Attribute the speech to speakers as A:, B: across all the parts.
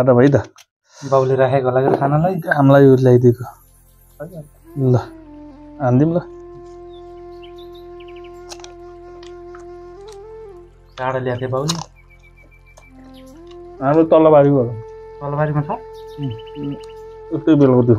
A: टाढा भइ त
B: बाउले राखेको लागि खानालाई
A: हामीलाई यो ल्याइदिएको ल हान्दिम ल
B: टाढा ल्याथे बाउले
A: हाम्रो तल्लोबारीको हो
B: तलबारीमा छ
A: उतै बेलको त्यो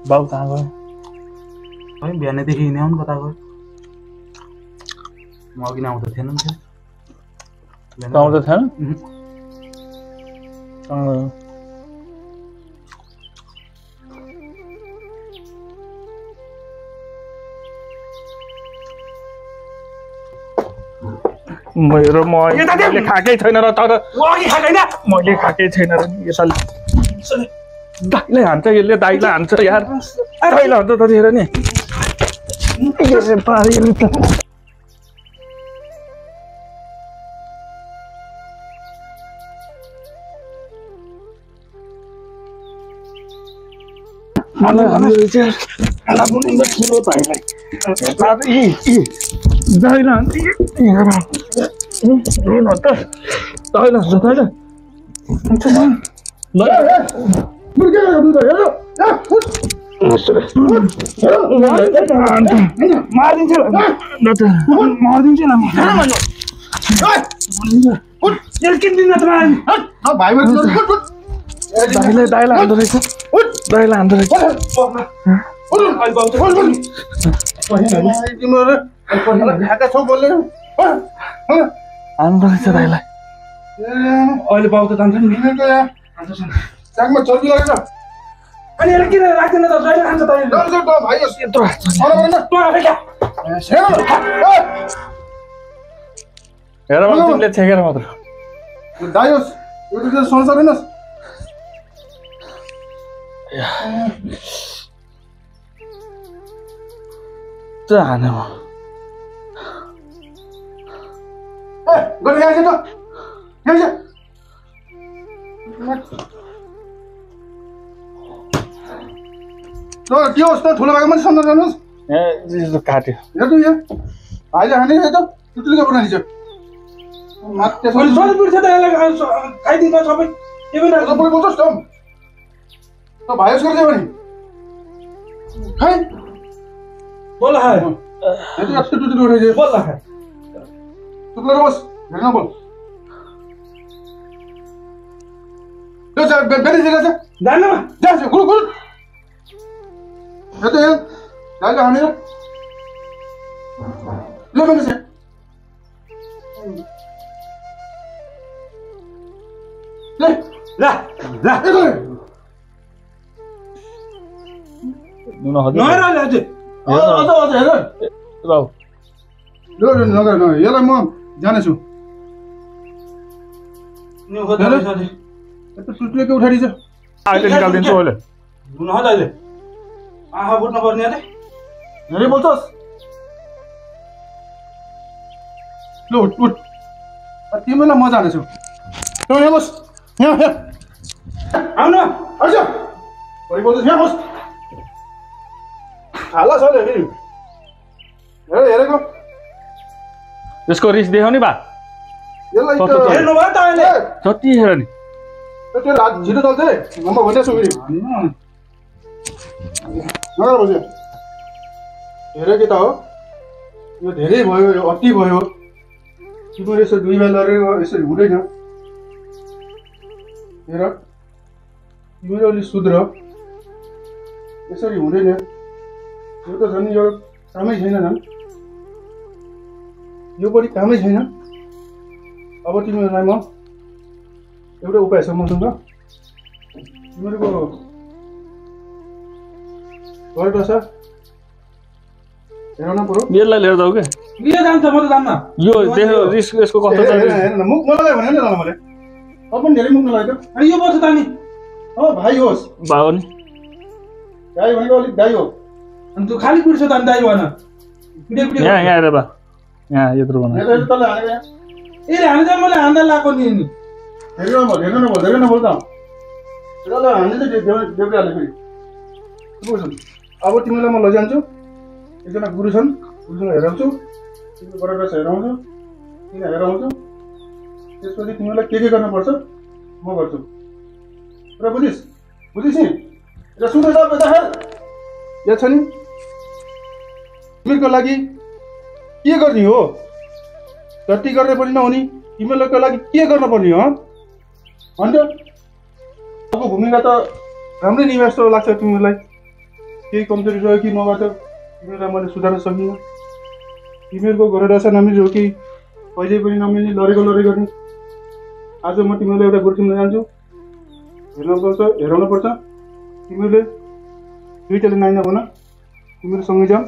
A: बाउ कहाँ गयो
B: है बिहानदेखि हिँड्यो नि कता गयो म अघि आउँदा थिएन नि
A: आउँदा थिएन मेरो मैले खाएकै छैन र तर मैले खाएकै छैन र यसले दाइलाई हान्छ यसले दाइलाई हान्छ यार दाइलाई हान्छ त्यतिखेर नि मलाई हाम्रो चाहिँ ठुलो दाइलाई दाइलाई हान्छ दाइलाई हान्दो रहेछ दाइलाई हान्दो रहेछ हान्दो रहेछ दाइलाई
B: अहिले बाउ त जान्छ नि
C: सागमा चर्बी लागेछ
B: अनि यसले किन राख्दैन त जहिले खान्छ त
C: भाइ
A: यत्रो हेर तिमीले छेकेर मात्र
C: दाइयोस् यो संसार हैनस्
A: हाने म
C: गरे यहाँ त यहाँ के होस् त ठुलो भएको मान्छे सम्झाउनु जानुहोस्
A: यस्तो काट्यो
C: हेर्नु यहाँ भाइले हाने है त टुटुलीको बनाइन्छ
B: सधैँ छ त यसलाई खाइदिन्छ सबै के पनि
C: तपाईँ बोल्छस् त त भाइ उसको चाहिँ भने खाइ
B: बोल खाए
C: यस्तो टुटुली उठाइदियो
B: बोल खाए
C: चुप्लेर बस हेर्न बोल त्यो चाहिँ बेरी दिएर चाहिँ
B: जानमा
C: जान्छ गुरु गुरु यता यहाँ गाईले हानेर ले भने चाहिँ ले
B: ला ला नहेर अहिले अझै
C: अझ हेर
A: बाउ
C: नगर यसलाई म जानेछु यस्तो टुटुलेको उठाइदिन्छ
A: अहिले निकालिदिन्छु अहिले
B: हुन हो त अहिले आँखा बुट्न पर्ने अरे
C: हेरे बोल्छस् ल उठ उठ तिमीलाई म जानेछु यहाँ बस यहाँ
B: आउनु
C: आउँछ भरि बोल्छस् यहाँ बस हाल्ला छ फेरि हेरेको
A: त्यसको रिस देखाउ नि बा
C: यसलाई
B: हेर्नु भयो त अहिले
A: जति हेर नि
C: त्यो रात छिटो चल्छ है म भनिरहेको छु फेरि नगर बस्यो हेर के त हो यो धेरै भयो यो अति भयो तिमीहरू यसो दुई बेला लडेर यसरी हुँदैन हेर तिमीहरू अलिक सुध्र यसरी हुँदैन यो त झन् यो कामै छैन झन् यो पनि कामै छैन अब तिमीहरूलाई म एउटा उपाय छ मसँग तिमीहरूको घर बस हेर न पऱ्यो
A: यसलाई लिएर जाऊ क्या
B: लिएर जान्छ म त जान्न
A: यो देख रिस यसको कस्तो छ
C: हेर न मुख मलाई भने नि त मैले अब पनि धेरै मुख नलाग्यो
B: अनि यो पर्छ त नि
C: हो भाइ होस्
A: भाउ नि
C: दाइ भनेको अलिक दाइ हो
B: अनि तँ खाली कुर्छ त अनि दाइ भन
A: यहाँ यहाँ हेर बा यहाँ यत्रो बना
C: हेर तँलाई हानेको यहाँ
B: ए हाने चाहिँ मैले हान्दा लगाएको नि
C: हेरेर नबोल त ल हामीले चाहिँ देब्रेहाल्यो फेरि बुझ्नु। अब तिमीलाई म लैजान्छु, एकजना गुरु छन्, गुरुसँग हेराउँछु, तिम्रो बराबर हेराउँछु, किन हेराउँछु, त्यसपछि तिमीलाई के गर्नुपर्छ म गर्छु र बुझिस् नि। र सुन त या छ नि तिमीहरूको लागि के गर्ने हो, जति गर्ने पनि नहुने तिमीहरूको लागि के गर्नुपर्ने हो अन्त। अब भूमिका त राम्रै निभाए जस्तो लाग्छ तिमीलाई, केही कमजोरी रह्यो कि मबाट तिमीलाई मैले सुधार्न सकिनँ। तिमीहरूको घर रहेछ नमिल्ने हो कि कहिले पनि नमिल्ने, लडेको गर्ने। आज म तिमीलाई एउटा गुरुसिम जान्छु, हेराउनुपर्छ। तिमीले दुईटाले नाइ नभन, तिमीहरू सँगै जाऊ।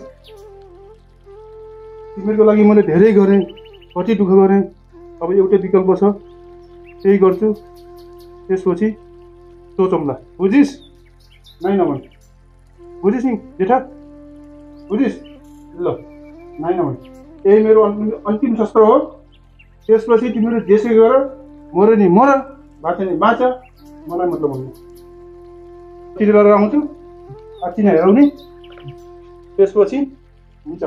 C: तिमीहरूको लागि मैले धेरै गरेँ, कति दुःख गरेँ। अब एउटै विकल्प छ, त्यही गर्छु। त्यसपछि सोचौँला, बुझिस्? नाइ नभन, बुझिस् नि जेठा, बुझिस्? ल नाइ नभन, यही मेरो अन्तिम शस्त्र हो। त्यसपछि तिमीहरू जेसै गर, मऱ्यो नि मर, बाँच्यो नि बाँच, मलाई मतलब हुन्न। चिठी गरेर आउँछु, चिना हेराउने, त्यसपछि हुन्छ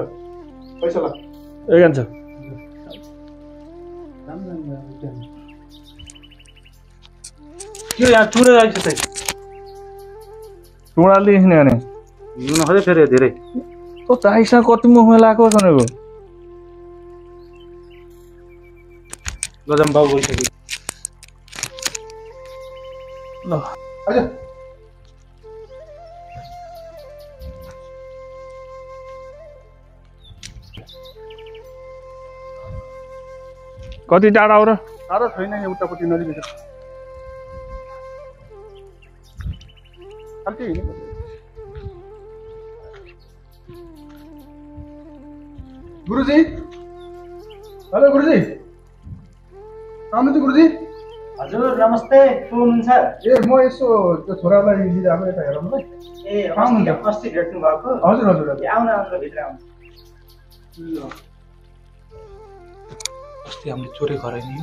C: पैसा ल
A: जान्छ।
B: के यहाँ चुरे आइछ त
A: टुँडाले देखिने भने
B: हिँड्न खोज्यो फेरि धेरै
A: त चाहिसँग कति मुखमा लगाएको भनेको
B: गजम बाउ गइसक्यो।
A: ल
C: आजा
A: कति टाढा हो र?
C: टाढो छैन, एउटापट्टि नजिकै छ। खालि हिँडेको गुरुजी, हेलो गुरुजी, आउनुहुन्छ गुरुजी?
D: हजुर नमस्ते, को हुनुहुन्छ?
C: ए म यसो त्यो छोरालाई लिएर आएको यता हेराउनुलाई।
D: ए अस्ति भेट्नु भएको?
C: हजुर हजुर हजुर।
D: आउन भित्र आउनु।
B: अस्ति हामीले चोरी गरे नि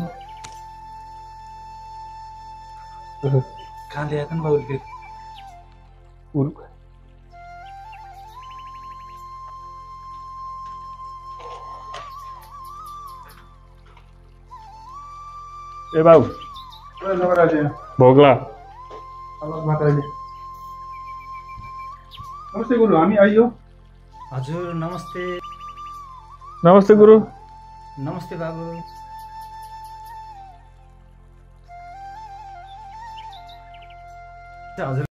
B: कहाँ ल्याएको नि बाबुले फेरि
A: ए बाबु
C: नगराज
A: भोग्ला
C: नमस्ते गुरु, हामी आइयो।
D: हजुर नमस्ते।
A: नमस्ते गुरु।
D: नमस्ते बाबु। हजुर